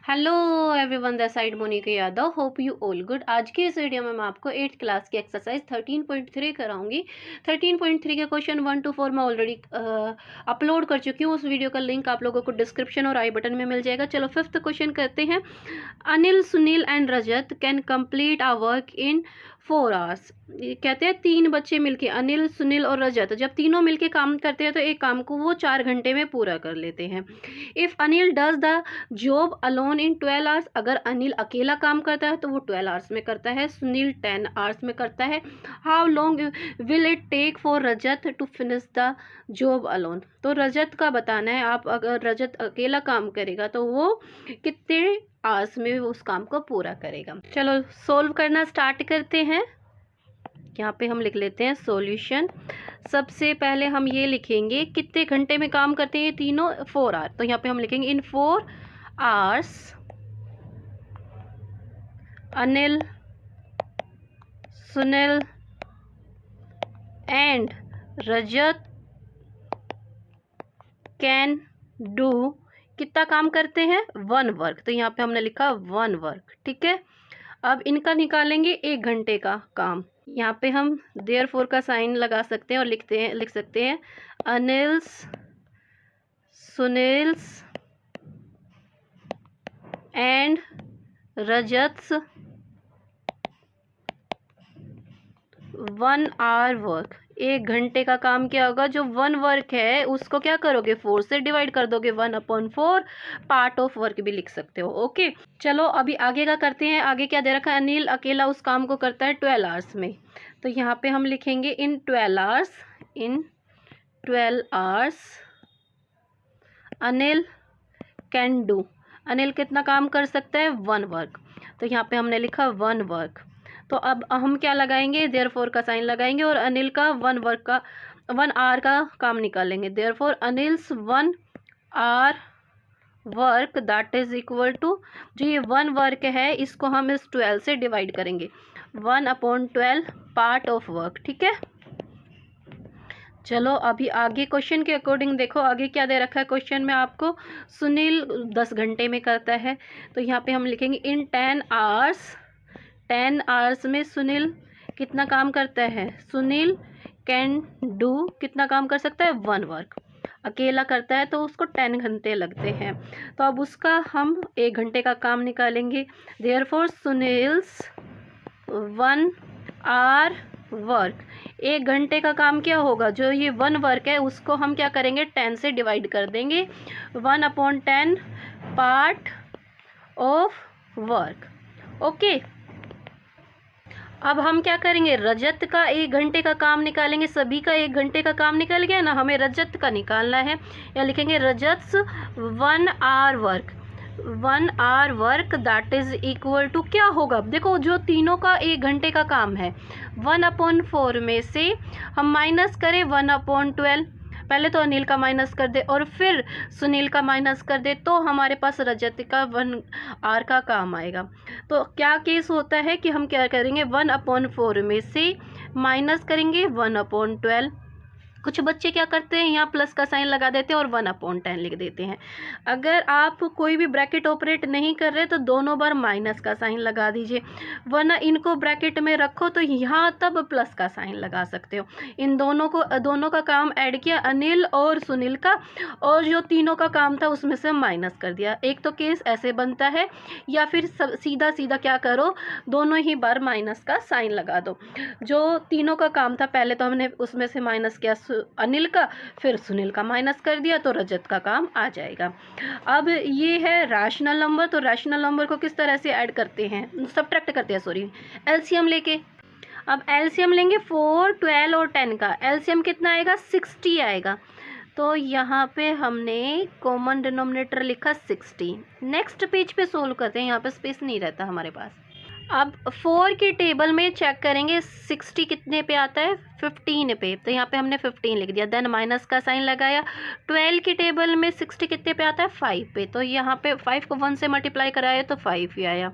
Hello everyone, the side Monika Yadav. Hope you all good. आज की इस वीडियो में मैं आपको 8th क्लास की एक्सरसाइज 13.3 कराऊंगी। 13.3 के क्वेश्चन 1 to 4 मैं ऑलरेडी अपलोड कर चुकी हूँ। उस वीडियो का लिंक आप लोगों को डिस्क्रिप्शन और आई बटन में मिल जाएगा। चलो 5th क्वेश्चन करते हैं। Anil, Sunil and Rajat can complete a work in 4 hours। कहते हैं 3 बच्चे मिलके, अनिल, सुनील और रजत, जब तीनों मिलके काम करते हैं तो एक काम को वो 4 घंटे में पूरा कर लेते हैं। If Anil does the job alone in 12 hours, अगर अनिल अकेला काम करता है तो वो 12 hours में करता है, सुनील 10 hours में करता है। How long will it take for Rajat to finish the job alone. तो रजत का बताना है। आप अगर रजत अकेला काम करेगा तो वो कितने आवर्स में उस काम को पूरा करेगा। चलो सोल्व करना स्टार्ट करते हैं। यहाँ पे हम लिख लेते हैं सॉल्यूशन। सबसे पहले हम ये लिखेंगे कितने घंटे में काम करते हैं ये तीनों, 4 hours। तो यहाँ पे हम लिखेंगे इन 4 hours Anil, Sunil and Rajat can do, कितना काम करते हैं, 1 वर्क। तो यहाँ पे हमने लिखा 1 वर्क, ठीक है। अब इनका निकालेंगे 1 घंटे का काम। यहाँ पे हम देयरफॉर का साइन लगा सकते हैं और लिख सकते हैं Anil's, Sunil's and रजत्स 1 hour work. 1 घंटे का काम क्या होगा, जो 1 वर्क है उसको क्या करोगे, 4 से डिवाइड कर दोगे, 1/4 पार्ट ऑफ वर्क भी लिख सकते हो। ओके, चलो अभी आगे का करते हैं। आगे क्या दे रखा है, अनिल अकेला उस काम को करता है 12 hours में। तो यहाँ पे हम लिखेंगे इन 12 hours Anil can do, Anil कितना काम कर सकता है, 1 वर्क। तो यहाँ पे हमने लिखा 1 वर्क। तो अब हम क्या लगाएंगे, देयरफॉर का साइन लगाएंगे और अनिल का 1 hour का काम निकालेंगे। Therefore Anil's 1 hour work that is equal to, जो ये 1 वर्क है इसको हम इस 12 से डिवाइड करेंगे, 1/12 पार्ट ऑफ वर्क, ठीक है। चलो अभी आगे क्वेश्चन के अकॉर्डिंग देखो आगे क्या दे रखा है क्वेश्चन में आपको। सुनील 10 घंटे में करता है, तो यहाँ पे हम लिखेंगे इन 10 hours में सुनील कितना काम करता है, सुनील कैन डू कितना काम कर सकता है, 1 वर्क। अकेला करता है तो उसको 10 घंटे लगते हैं। तो अब उसका हम 1 घंटे का काम निकालेंगे। देयरफॉर सुनील्स 1 hour वर्क, 1 घंटे का काम क्या होगा, जो ये 1 वर्क है उसको हम क्या करेंगे, 10 से डिवाइड कर देंगे, 1/10 पार्ट ऑफ वर्क। ओके, अब हम क्या करेंगे, रजत का 1 घंटे का काम निकालेंगे। सभी का 1 घंटे का काम निकल गया ना, हमें रजत का निकालना है। या लिखेंगे Rajat's 1 hour work, 1 hour work that is equal to क्या होगा, देखो जो तीनों का 1 घंटे का काम है 1/4 में से हम माइनस करें 1/12। पहले तो अनिल का माइनस कर दे और फिर सुनील का माइनस कर दे, तो हमारे पास रजत का 1 hour का काम आएगा। तो क्या केस होता है कि हम क्या करेंगे, 1/4 में से माइनस करेंगे 1/12। कुछ बच्चे क्या करते हैं, यहाँ प्लस का साइन लगा देते हैं और 1/10 लिख देते हैं। अगर आप कोई भी ब्रैकेट ऑपरेट नहीं कर रहे तो दोनों बार माइनस का साइन लगा दीजिए, वरना इनको ब्रैकेट में रखो तो यहाँ तब प्लस का साइन लगा सकते हो। इन दोनों का काम ऐड किया, अनिल और सुनील का, और जो तीनों का काम था उसमें से माइनस कर दिया। एक तो केस ऐसे बनता है, या फिर सीधा सीधा क्या करो, दोनों ही बार माइनस का साइन लगा दो। जो तीनों का काम था पहले तो हमने उसमें से माइनस किया अनिल का, फिर सुनील का माइनस कर दिया, तो रजत का काम आ जाएगा। अब ये है रैशनल नंबर। तो रैशनल नंबर को किस तरह से ऐड करते हैं, सब्ट्रैक्ट करते हैं, सॉरी, एलसीएम लेके। अब एलसीएम लेंगे 4, 12 और 10 का, एलसीएम कितना आएगा, 60 आएगा। तो यहाँ पे हमने कॉमन डिनोमिनेटर लिखा 60। नेक्स्ट पेज पे सोल्व करते हैं, यहाँ पे स्पेस नहीं रहता हमारे पास। अब 4 के टेबल में चेक करेंगे 60 कितने पे आता है, 15 पे, तो यहाँ पे हमने 15 लिख दिया। देन माइनस का साइन लगाया। 12 की टेबल में 60 कितने पे आता है? 5 पे, तो यहाँ पे 5 को 1 से मल्टीप्लाई कराया तो 5 ही आया।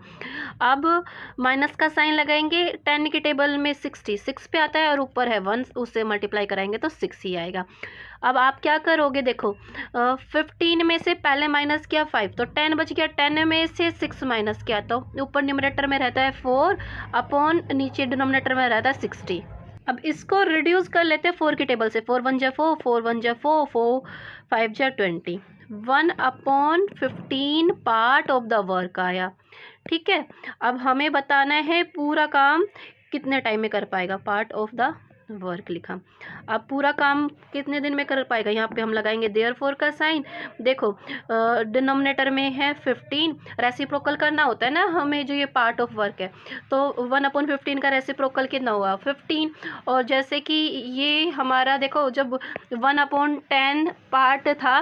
अब माइनस का साइन लगाएंगे। 10 की टेबल में 60 6 पे आता है और ऊपर है 1, उससे मल्टीप्लाई कराएंगे तो 6 ही आएगा। अब आप क्या करोगे, देखो 15 में से पहले माइनस किया 5 तो 10 बच गया। 10 में से 6 माइनस किया तो ऊपर न्यूमरेटर में रहता है 4 अपॉन नीचे डिनोमिनेटर में रहता है 60। अब इसको रिड्यूस कर लेते हैं 4 की टेबल से। 4 1 जा 4, 4 1 जा 4, 4 5 जा 20। 1/15 पार्ट ऑफ द वर्क आया। ठीक है, अब हमें बताना है पूरा काम कितने टाइम में कर पाएगा। पार्ट ऑफ द वर्क लिखा। अब पूरा काम कितने दिन में कर पाएगा, यहाँ पे हम लगाएंगे देयरफॉर का साइन। देखो डिनोमिनेटर में है 15, रेसिप्रोकल करना होता है ना हमें, जो ये पार्ट ऑफ वर्क है, तो 1/15 का रेसिप्रोकल कितना हुआ 15। और जैसे कि ये हमारा देखो जब 1/10 पार्ट था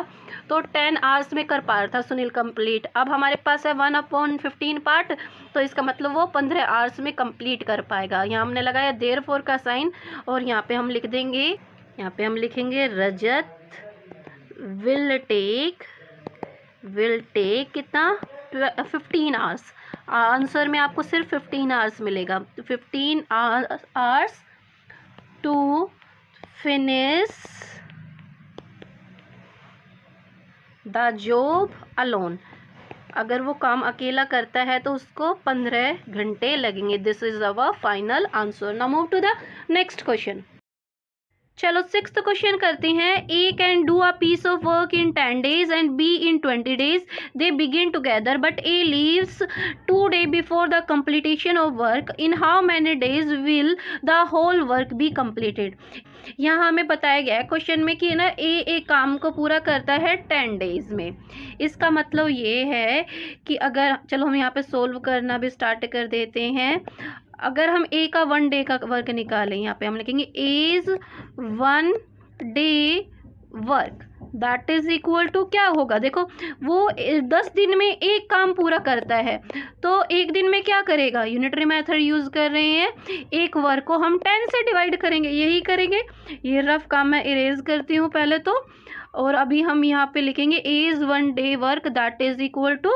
तो 10 आवर्स में कर पा रहा था सुनील कंप्लीट। अब हमारे पास है 1/15 पार्ट, तो इसका मतलब वो 15 आवर्स में कंप्लीट कर पाएगा। यहाँ हमने लगाया देयरफॉर का साइन और यहाँ पे हम लिख देंगे, यहाँ पे हम लिखेंगे रजत विल टेक कितना 15 आवर्स। आंसर में आपको सिर्फ 15 आवर्स मिलेगा। 15 hours to finish the job alone. अगर वो काम अकेला करता है तो उसको 15 घंटे लगेंगे। This is our final answer. Now move to the next question. चलो 6th क्वेश्चन करते हैं। A can do a piece of work in 10 days and B in 20 days। They begin together but A leaves 2 days before the completion of work. In how many days will the whole work be completed. यहाँ हमें बताया गया है question में कि ना ए काम को पूरा करता है 10 days में। इसका मतलब ये है कि अगर, चलो हम यहाँ पे सोल्व करना भी स्टार्ट कर देते हैं। अगर हम ए का 1 day का वर्क निकालें, यहाँ पे हम लिखेंगे as 1 day work that is equal to क्या होगा। देखो वो 10 दिन में एक काम पूरा करता है तो एक दिन में क्या करेगा, यूनिटरी मेथड यूज कर रहे हैं। एक वर्क को हम 10 से डिवाइड करेंगे, यही करेंगे। ये रफ काम मैं इरेज करती हूँ पहले तो, और अभी हम यहाँ पे लिखेंगे as 1 day work that is equal to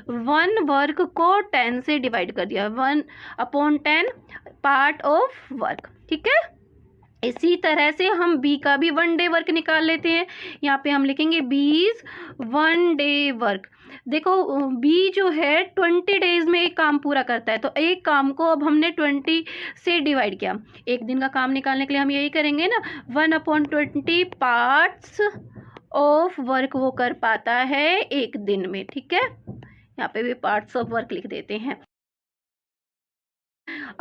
1 work को 10 से डिवाइड कर दिया, 1/10 पार्ट ऑफ वर्क। ठीक है, इसी तरह से हम बी का भी 1 day वर्क निकाल लेते हैं। यहाँ पे हम लिखेंगे बीज 1 day वर्क। देखो बी जो है 20 days में एक काम पूरा करता है, तो एक काम को अब हमने 20 से डिवाइड किया। एक दिन का काम निकालने के लिए हम यही करेंगे ना, 1/20 पार्ट्स ऑफ वर्क वो कर पाता है एक दिन में। ठीक है, यहाँ पे भी पार्ट्स ऑफ वर्क लिख देते हैं।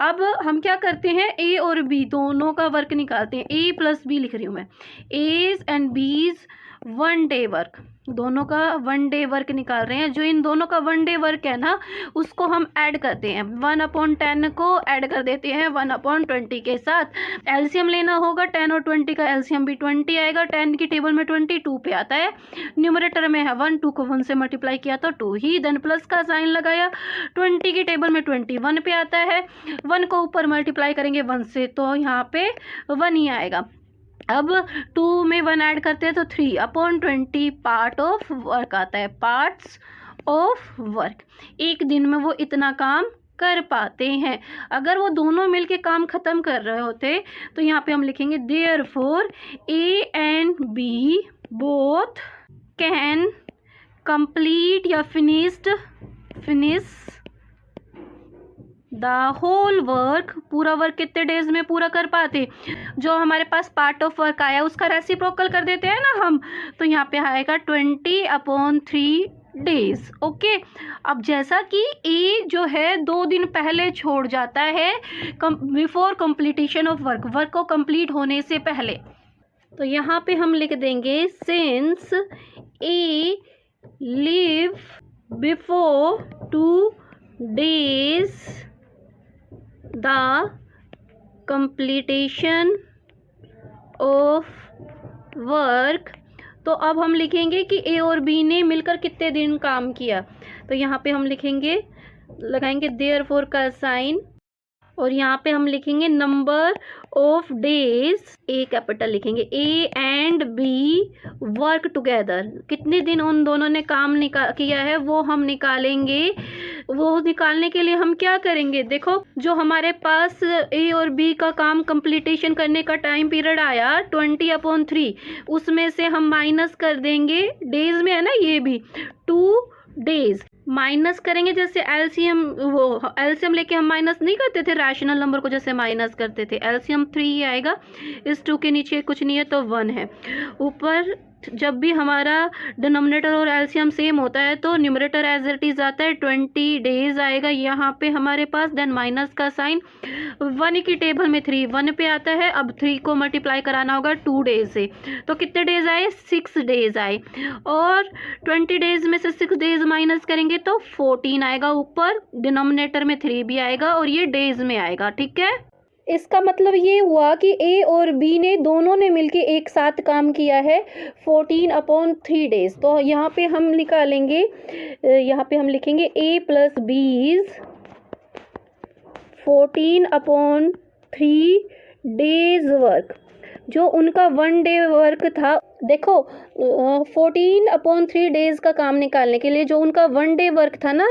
अब हम क्या करते हैं, ए और बी दोनों का वर्क निकालते हैं। ए प्लस बी लिख रही हूँ मैं, एज एंड बीज 1 day वर्क, दोनों का 1 day वर्क निकाल रहे हैं। जो इन दोनों का 1 day वर्क है ना, उसको हम ऐड करते हैं। 1/10 को ऐड कर देते हैं 1/20 के साथ। एलसीएम लेना होगा, 10 और 20 का एलसीएम भी 20 आएगा। 10 की टेबल में 22 पे आता है, न्यूमरेटर में है 1, 2 को 1 से मल्टीप्लाई किया तो 2 ही। देन प्लस का साइन लगाया। 20 की टेबल में 21 पे आता है, 1 को ऊपर मल्टीप्लाई करेंगे 1 से तो यहाँ पे 1 ही आएगा। अब 2 में 1 ऐड करते हैं तो 3/20 पार्ट ऑफ वर्क आता है, पार्ट्स ऑफ वर्क। एक दिन में वो इतना काम कर पाते हैं। अगर वो दोनों मिलके काम ख़त्म कर रहे होते तो यहाँ पे हम लिखेंगे therefore A and B both can complete या फिनिश द होल वर्क। पूरा वर्क कितने डेज में पूरा कर पाते, जो हमारे पास पार्ट ऑफ वर्क आया उसका रेसिप्रोकल कर देते हैं ना हम, तो यहाँ पे आएगा 20/3 days। ओके, अब जैसा कि ए जो है 2 दिन पहले छोड़ जाता है before completion of work, work को कंप्लीट होने से पहले, तो यहाँ पे हम लिख देंगे since A leave before 2 days the completion of work. तो अब हम लिखेंगे कि ए और बी ने मिलकर कितने दिन काम किया, तो यहाँ पे हम लिखेंगे, लगाएंगे देयरफॉर का साइन और यहाँ पे हम लिखेंगे number of days, A capital लिखेंगे, A and B work together, कितने दिन उन दोनों ने काम किया है वो हम निकालेंगे। वो निकालने के लिए हम क्या करेंगे, देखो जो हमारे पास ए और बी का काम कंप्लीटेशन करने का टाइम पीरियड आया 20/3, उसमें से हम माइनस कर देंगे, डेज में है ना ये भी, 2 डेज माइनस करेंगे। जैसे एलसीएम, वो एलसीएम लेके हम माइनस नहीं करते थे रैशनल नंबर को, जैसे माइनस करते थे, एलसीएम 3 ही आएगा, इस 2 के नीचे कुछ नहीं है तो 1 है। ऊपर जब भी हमारा डिनोमिनेटर और एलसीएम सेम होता है तो न्यूमरेटर एज इट इज आता है, 20 डेज आएगा यहाँ पे हमारे पास, देन माइनस का साइन, 1 की टेबल में 3 1 पे आता है। अब 3 को मल्टीप्लाई कराना होगा 2 डेज से, तो कितने डेज आए, 6 डेज आए, और 20 डेज में से 6 डेज माइनस करेंगे तो 14 आएगा, ऊपर डिनोमिनेटर में 3 भी आएगा और ये डेज में आएगा। ठीक है, इसका मतलब ये हुआ कि ए और बी ने दोनों ने मिलके एक साथ काम किया है 14/3 डेज। तो यहाँ पे हम निकालेंगे, यहाँ पे हम लिखेंगे ए प्लस बीज 14/3 डेज वर्क, जो उनका 1 डे वर्क था। देखो 14/3 डेज का काम निकालने के लिए जो उनका 1 डे वर्क था ना,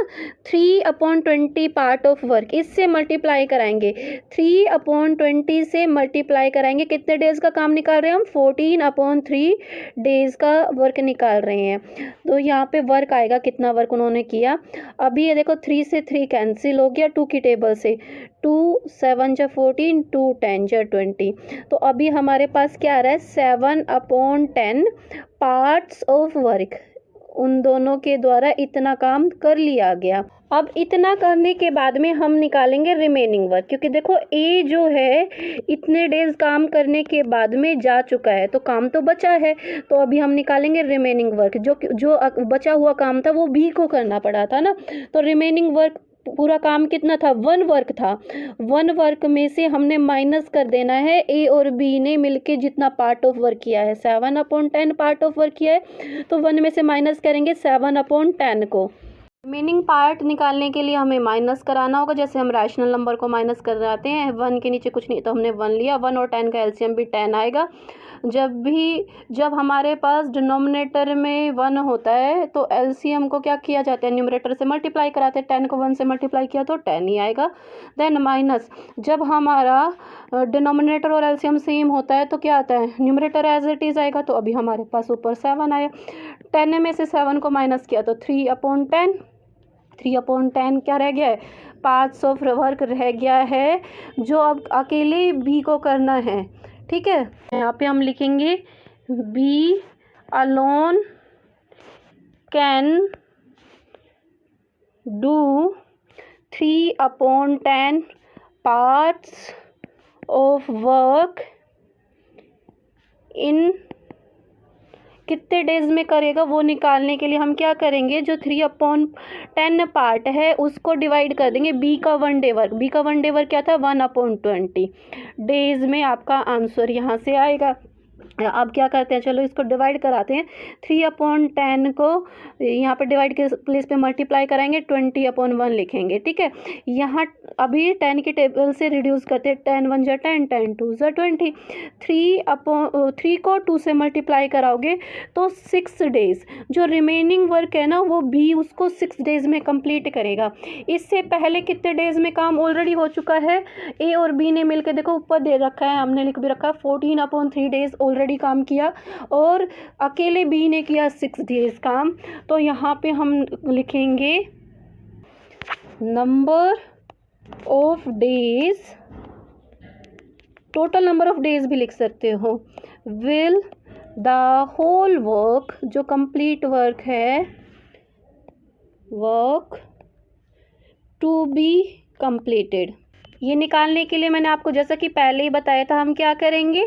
3/20 पार्ट ऑफ वर्क, इससे मल्टीप्लाई कराएंगे, 3/20 से मल्टीप्लाई कराएंगे, कितने डेज का काम निकाल रहे हैं हम, 14/3 डेज का वर्क निकाल रहे हैं। तो यहाँ पे वर्क आएगा, कितना वर्क उन्होंने किया। अभी ये देखो 3 से 3 कैंसिल हो गया 2 की टेबल से, 2 7 जा 14, 2 10 जा 20, तो अभी हमारे पास क्या आ रहा है, 7/10 पार्ट्स ऑफ वर्क, उन दोनों के द्वारा इतना काम कर लिया गया। अब इतना करने के बाद में हम निकालेंगे रिमेनिंग वर्क, क्योंकि देखो ए जो है इतने डेज काम करने के बाद में जा चुका है तो काम तो बचा है, तो अभी हम निकालेंगे रिमेनिंग वर्क, जो बचा हुआ काम था वो बी को करना पड़ा था ना, तो रिमेनिंग वर्क पूरा काम कितना था, 1 वर्क था, 1 वर्क में से हमने माइनस कर देना है ए और बी ने मिलके जितना पार्ट ऑफ वर्क किया है, 7/10 पार्ट ऑफ वर्क किया है, तो 1 में से माइनस करेंगे 7/10 को। रिमेनिंग पार्ट निकालने के लिए हमें माइनस कराना होगा, जैसे हम रैशनल नंबर को माइनस कराते हैं, 1 के नीचे कुछ नहीं तो हमने 1 लिया, 1 और 10 का एलसीएम भी 10 आएगा। जब हमारे पास डिनोमिनेटर में 1 होता है तो एलसीएम को क्या किया जाता है, न्यूमरेटर से मल्टीप्लाई कराते हैं, 10 को 1 से मल्टीप्लाई किया तो 10 ही आएगा। देन माइनस, जब हमारा डिनोमिनेटर और एलसीएम सेम होता है तो क्या आता है, न्यूमरेटर एज इट इज आएगा, तो अभी हमारे पास ऊपर 7 आया, 10 में से 7 को माइनस किया तो 3/10, 3/10 क्या रह गया है, पार्ट्स ऑफ वर्क रह गया है, जो अब अकेले बी को करना है। ठीक है, यहाँ पे हम लिखेंगे B alone can do 3/10 parts of work in, कितने डेज में करेगा वो निकालने के लिए हम क्या करेंगे, जो 3/10 पार्ट है उसको डिवाइड कर देंगे बी का 1 डे वर्क, बी का 1 डे वर्क क्या था, 1/20 डेज में आपका आंसर यहाँ से आएगा। अब क्या करते हैं, चलो इसको डिवाइड कराते हैं, 3/10 को यहाँ पे डिवाइड के प्लेस पे मल्टीप्लाई कराएंगे, 20/1 लिखेंगे। ठीक है, यहाँ अभी 10 की टेबल से रिड्यूस करते हैं, 10 1 जा 10, 10 2 जा 20, 3 को 2 से मल्टीप्लाई कराओगे तो 6 डेज, जो रिमेनिंग वर्क है ना वो बी उसको 6 डेज में कंप्लीट करेगा। इससे पहले कितने डेज में काम ऑलरेडी हो चुका है, ए और बी ने मिलकर, देखो ऊपर दे रखा है, हमने लिख भी रखा है, 14/3 डेज ऑलरेडी काम किया, और अकेले बी ने किया 6 डेज काम। तो यहाँ पे हम लिखेंगे number of days, total number of days भी लिख सकते हो, विल द होल वर्क, जो कंप्लीट वर्क है, वर्क टू बी कंप्लीटेड। ये निकालने के लिए मैंने आपको जैसा कि पहले ही बताया था, हम क्या करेंगे,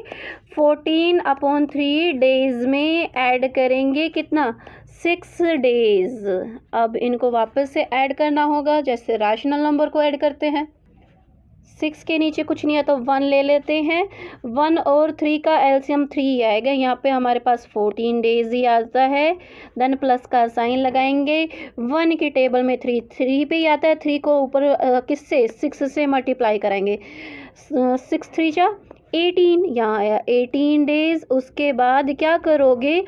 14/3 डेज में ऐड करेंगे कितना, 6 डेज। अब इनको वापस से ऐड करना होगा, जैसे रैशनल नंबर को ऐड करते हैं, 6 के नीचे कुछ नहीं है तो 1 ले लेते हैं। 1 और 3 का एलसीएम 3 ही आएगा। यहाँ पे हमारे पास 14 डेज ही आता है। देन प्लस का साइन लगाएंगे। 1 की टेबल में 3 पे ही आता है। 3 को ऊपर किससे 6 से मल्टीप्लाई कराएंगे। 6 3 जा 18, यहाँ आया 18 डेज। उसके बाद क्या करोगे,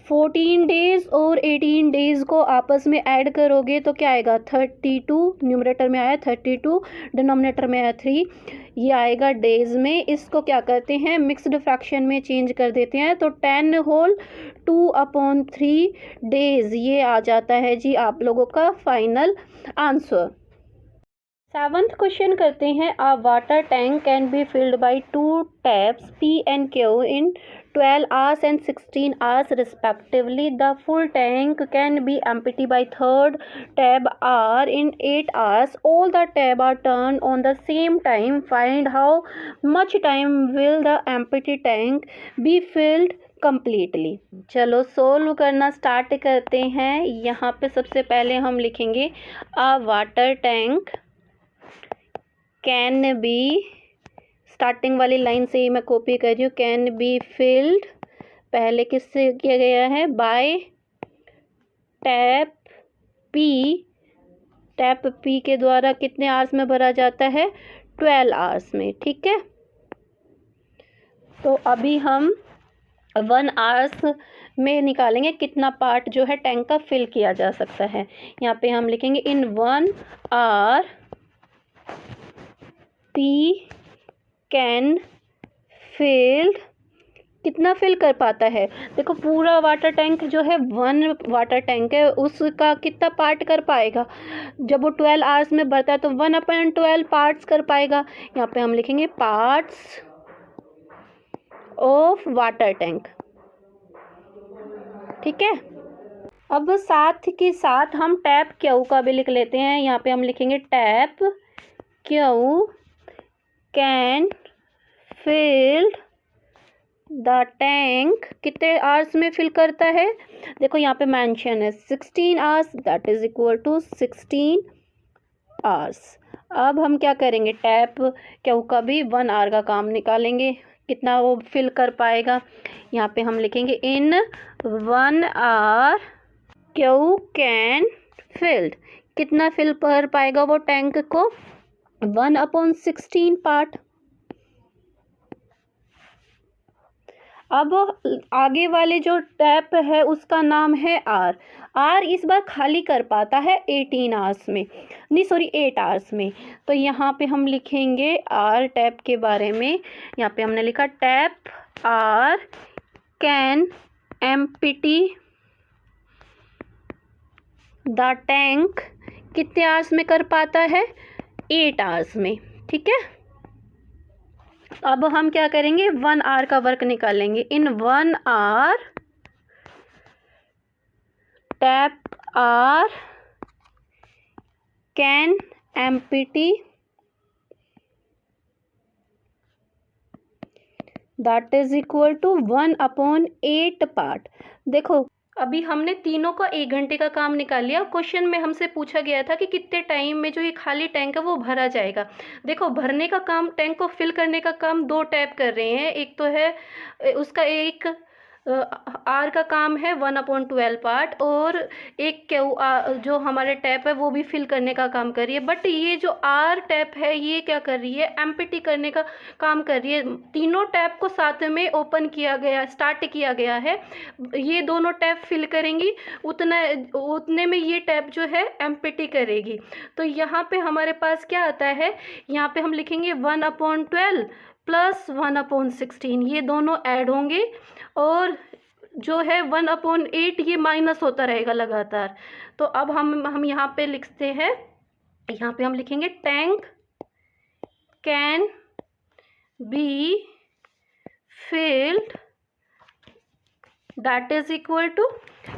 14 डेज और 18 डेज को आपस में ऐड करोगे तो क्या आएगा 32। न्यूमरेटर में आया 32, डिनोमिनेटर में आया 3, ये आएगा डेज में। इसको क्या करते हैं, मिक्स्ड फ्रैक्शन में चेंज कर देते हैं तो 10 होल 2/3 डेज ये आ जाता है जी आप लोगों का फाइनल आंसर। 7th क्वेश्चन करते हैं। अ water tank can be field by 2 taps P and Q in 12 hours and 16 hours respectively. The full tank can be empty by third tab R in 8 hours. All the tab are turned on the same time. Find how much time will the empty tank be filled completely. चलो solve करना start करते हैं। यहाँ पे सबसे पहले हम लिखेंगे अ water tank can B, starting वाली लाइन से ही मैं कॉपी कर रही हूँ, कैन बी फिल्ड पहले किससे किया गया है, bye tap P. Tap P के द्वारा कितने आवर्स में भरा जाता है, 12 आवर्स में। ठीक है, तो अभी हम 1 आवर्स में निकालेंगे कितना पार्ट जो है टैंक का फिल किया जा सकता है। यहाँ पे हम लिखेंगे इन 1 आवर पी कैन फिल्ड, कितना फिल कर पाता है। देखो पूरा वाटर टैंक जो है 1 वाटर टैंक है, उसका कितना पार्ट कर पाएगा, जब वो 12 आवर्स में भरता है तो 1/12 पार्ट्स कर पाएगा। यहाँ पे हम लिखेंगे पार्ट्स ऑफ वाटर टैंक। ठीक है, अब साथ के साथ हम टैप क्यू का भी लिख लेते हैं। यहाँ पे हम लिखेंगे tap Q can filled the tank, कितने आवर्स में फिल करता है, देखो यहाँ पे मेंशन है 16 hours, that is equal to 16 hours. अब हम क्या करेंगे, टैप क्यू का भी 1 आवर का काम निकालेंगे, कितना वो फिल कर पाएगा। यहाँ पे हम लिखेंगे इन 1 आवर क्यू कैन फिल्ड, कितना फिल कर पाएगा वो टैंक को, 1/16 पार्ट। अब आगे वाले जो टैप है उसका नाम है आर। आर इस बार खाली कर पाता है 18 आवर्स में, नहीं सॉरी 8 आवर्स में। तो यहाँ पे हम लिखेंगे आर टैप के बारे में। यहाँ पे हमने लिखा tap R can empty the tank, कितने आवर्स में कर पाता है, 8 आवर्स में। ठीक है, अब हम क्या करेंगे, 1 आवर का वर्क निकालेंगे। In 1 hour tap R can empty that is equal to 1/8 part. देखो अभी हमने तीनों का 1 घंटे का काम निकाल लिया। क्वेश्चन में हमसे पूछा गया था कि कितने टाइम में जो ये खाली टैंक है वो भरा जाएगा। देखो भरने का काम, टैंक को फिल करने का काम 2 टैप कर रहे हैं। एक तो है उसका एक आर का काम है 1/12 पार्ट, और एक क्यू जो हमारे टैप है वो भी फिल करने का काम कर रही है। बट ये जो आर टैप है ये क्या कर रही है, एम्प्टी करने का काम कर रही है। तीनों टैप को साथ में ओपन किया गया, स्टार्ट किया गया है। ये दोनों टैप फिल करेंगी, उतने में ये टैप जो है एम्प्टी करेगी। तो यहाँ पे हमारे पास क्या आता है, यहाँ पे हम लिखेंगे 1/12 प्लस 1/16, ये दोनों ऐड होंगे, और जो है 1/8 ये माइनस होता रहेगा लगातार। तो अब हम यहाँ पे लिखते हैं, यहाँ पे हम लिखेंगे tank can be filled that is equal to,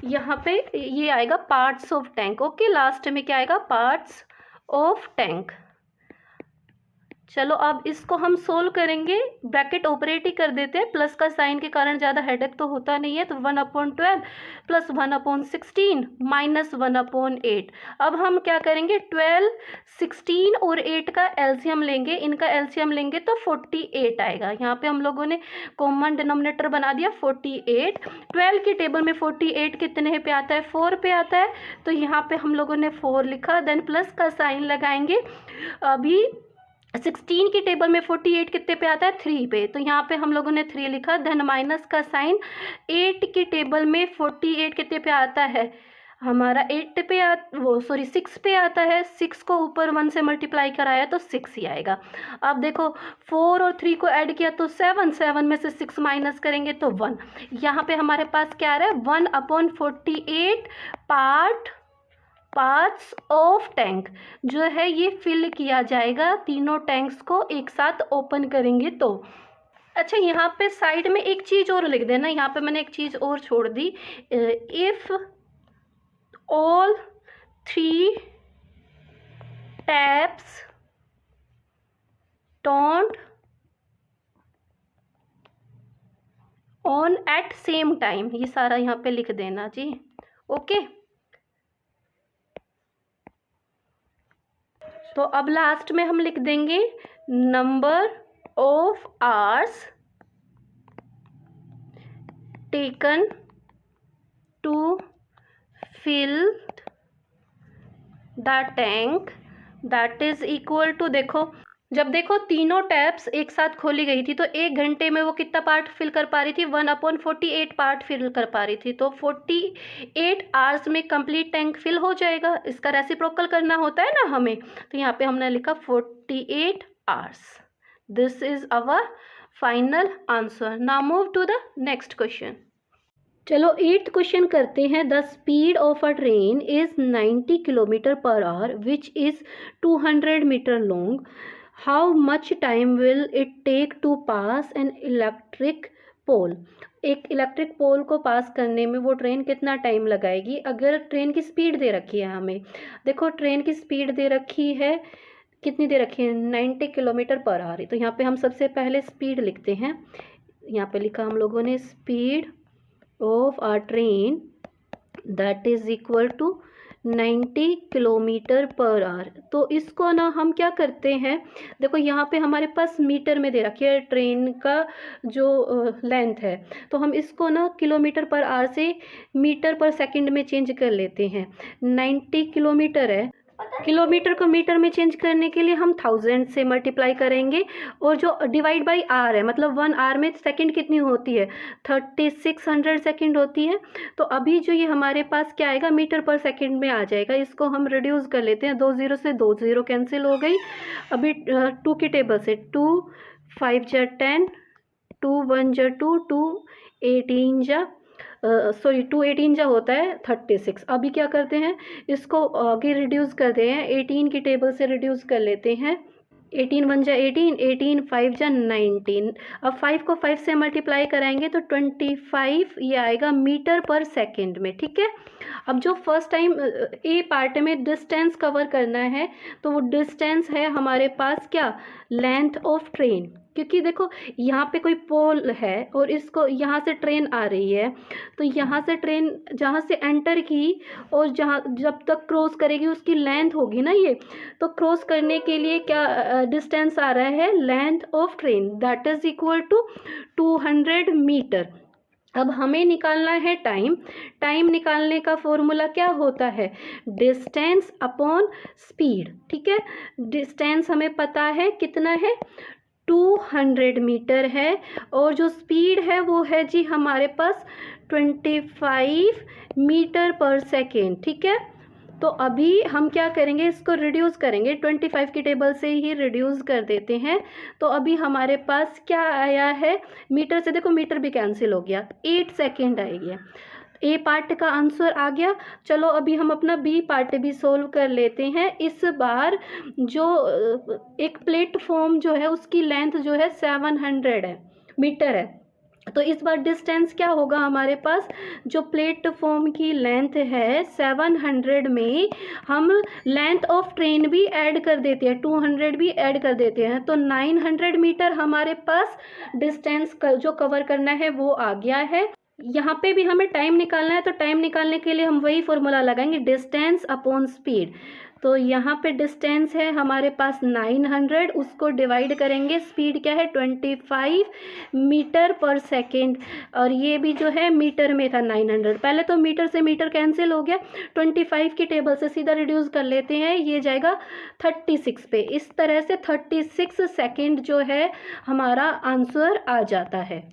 यहाँ पे ये आएगा parts of tank. Okay, last में क्या आएगा, पार्ट्स ऑफ टैंक। चलो अब इसको हम सोल्व करेंगे, ब्रैकेट ऑपरेट ही कर देते हैं, प्लस का साइन के कारण ज़्यादा हेडेक तो होता नहीं है। तो 1/12 प्लस 1/16 माइनस 1/8। अब हम क्या करेंगे, 12, 16 और 8 का एलसीएम लेंगे, इनका एलसीएम लेंगे तो 48 आएगा। यहाँ पे हम लोगों ने कॉमन डिनोमिनेटर बना दिया 48। 12 की टेबल में 48 कितने पे आता है, 4 पे आता है, तो यहाँ पे हम लोगों ने 4 लिखा, देन प्लस का साइन लगाएंगे। अभी 16 की टेबल में 48 कितने पे आता है, 3 पे, तो यहाँ पे हम लोगों ने 3 लिखा, धन माइनस का साइन। 8 की टेबल में 48 कितने पे आता है हमारा, 8 पे 6 पे आता है। 6 को ऊपर 1 से मल्टीप्लाई कराया तो 6 ही आएगा। अब देखो 4 और 3 को ऐड किया तो 7, 7 में से 6 माइनस करेंगे तो 1। यहाँ पे हमारे पास क्या आ रहा है, 1/48 पार्ट्स ऑफ टैंक जो है ये फिल किया जाएगा। तीनों टैंक्स को एक साथ ओपन करेंगे तो। अच्छा, यहाँ पे साइड में एक चीज़ और लिख देना, यहाँ पे मैंने एक चीज़ और छोड़ दी, if all 3 taps turned on at same time, ये सारा यहाँ पे लिख देना जी। ओके, तो अब लास्ट में हम लिख देंगे number of hours taken to fill the tank, that is equal to, देखो तीनों टैप्स एक साथ खोली गई थी तो 1 घंटे में वो कितना पार्ट फिल कर पा रही थी, 1/48 पार्ट फिल कर पा रही थी। तो 48 आवर्स में कंप्लीट टैंक फिल हो जाएगा। इसका रेसिप्रोकल करना होता है ना हमें, तो यहाँ पे हमने लिखा 48 hours. This is our final answer. Now move to the next question. चलो 8th क्वेश्चन करते हैं। The speed of a train is 90 kilometre per hour which is 200 metre long. How much time will it take to pass an electric pole. एक electric पोल को पास करने में वो train कितना time लगाएगी। अगर ट्रेन की स्पीड दे रखी है हमें, देखो ट्रेन की स्पीड दे रखी है, कितनी दे रखी है, 90 किलोमीटर पर आवर। तो यहाँ पे हम सबसे पहले स्पीड लिखते हैं। यहाँ पे लिखा हम लोगों ने speed of a train that is equal to 90 kilometre per hour. तो इसको ना हम क्या करते हैं, देखो यहाँ पे हमारे पास मीटर में दे रखी है ट्रेन का जो लेंथ है, तो हम इसको ना किलोमीटर पर आवर से मीटर पर सेकंड में चेंज कर लेते हैं। 90 किलोमीटर है, किलोमीटर को मीटर में चेंज करने के लिए हम 1000 से मल्टीप्लाई करेंगे, और जो डिवाइड बाई आर है, मतलब 1 आवर में सेकंड कितनी होती है, 3600 सेकंड होती है। तो अभी जो ये हमारे पास क्या आएगा, मीटर पर सेकंड में आ जाएगा। इसको हम रिड्यूस कर लेते हैं, 2 0 से 2 0 कैंसिल हो गई। अभी 2 की टेबल से 2 5 जा 10, 2 1 जा 2, 2 18 जा 2 18 जा होता है 36। अभी क्या करते हैं, इसको आगे रिड्यूस करते हैं, 18 की टेबल से रिड्यूस कर लेते हैं। 18 1 जा 18, 18 5 जा 19। अब 5 को 5 से मल्टीप्लाई कराएंगे तो 25 ये आएगा मीटर पर सेकंड में। ठीक है, अब जो फर्स्ट टाइम ए पार्ट में डिस्टेंस कवर करना है, तो वो डिस्टेंस है हमारे पास क्या, लेंथ ऑफ ट्रेन। क्योंकि देखो यहाँ पे कोई पोल है और इसको यहाँ से ट्रेन आ रही है, तो यहाँ से ट्रेन जहाँ से एंटर की और जहाँ जब तक क्रॉस करेगी उसकी लेंथ होगी ना ये, तो क्रॉस करने के लिए क्या डिस्टेंस आ रहा है, length of train, that is equal to 200 meter. अब हमें निकालना है टाइम। टाइम निकालने का फॉर्मूला क्या होता है, डिस्टेंस अपॉन स्पीड। ठीक है, डिस्टेंस हमें पता है कितना है, 200 मीटर है, और जो स्पीड है वो है जी हमारे पास 25 मीटर पर सेकेंड। ठीक है, तो अभी हम क्या करेंगे, इसको रिड्यूस करेंगे, 25 की टेबल से ही रिड्यूस कर देते हैं। तो अभी हमारे पास क्या आया है, मीटर से देखो मीटर भी कैंसिल हो गया, 8 सेकेंड आएगी। ए पार्ट का आंसर आ गया। चलो अभी हम अपना बी पार्ट भी सोल्व कर लेते हैं। इस बार जो एक प्लेटफॉर्म जो है उसकी लेंथ जो है 700 है मीटर है, तो इस बार डिस्टेंस क्या होगा हमारे पास, जो प्लेटफॉर्म की लेंथ है 700 में हम लेंथ ऑफ ट्रेन भी ऐड कर देते हैं, 200 भी ऐड कर देते हैं, तो 900 मीटर हमारे पास डिस्टेंस जो कवर करना है वो आ गया है। यहाँ पे भी हमें टाइम निकालना है, तो टाइम निकालने के लिए हम वही फॉर्मूला लगाएंगे, डिस्टेंस अपॉन स्पीड। तो यहाँ पे डिस्टेंस है हमारे पास 900, उसको डिवाइड करेंगे, स्पीड क्या है 25 मीटर पर सेकेंड, और ये भी जो है मीटर में था 900, पहले तो मीटर से मीटर कैंसिल हो गया, 25 की टेबल से सीधा रिड्यूस कर लेते हैं, ये जाएगा 36 पे। इस तरह से 36 सेकेंड जो है हमारा आंसर आ जाता है।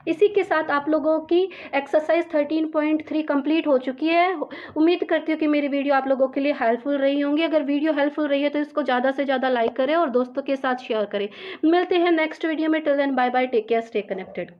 इसी के साथ आप लोगों की एक्सरसाइज 13.3 कंप्लीट हो चुकी है। उम्मीद करती हूँ कि मेरी वीडियो आप लोगों के लिए हेल्पफुल रही होंगी। अगर वीडियो हेल्पफुल रही है तो इसको ज़्यादा से ज़्यादा लाइक करें और दोस्तों के साथ शेयर करें। मिलते हैं नेक्स्ट वीडियो में। Till then bye bye, take care, stay connected.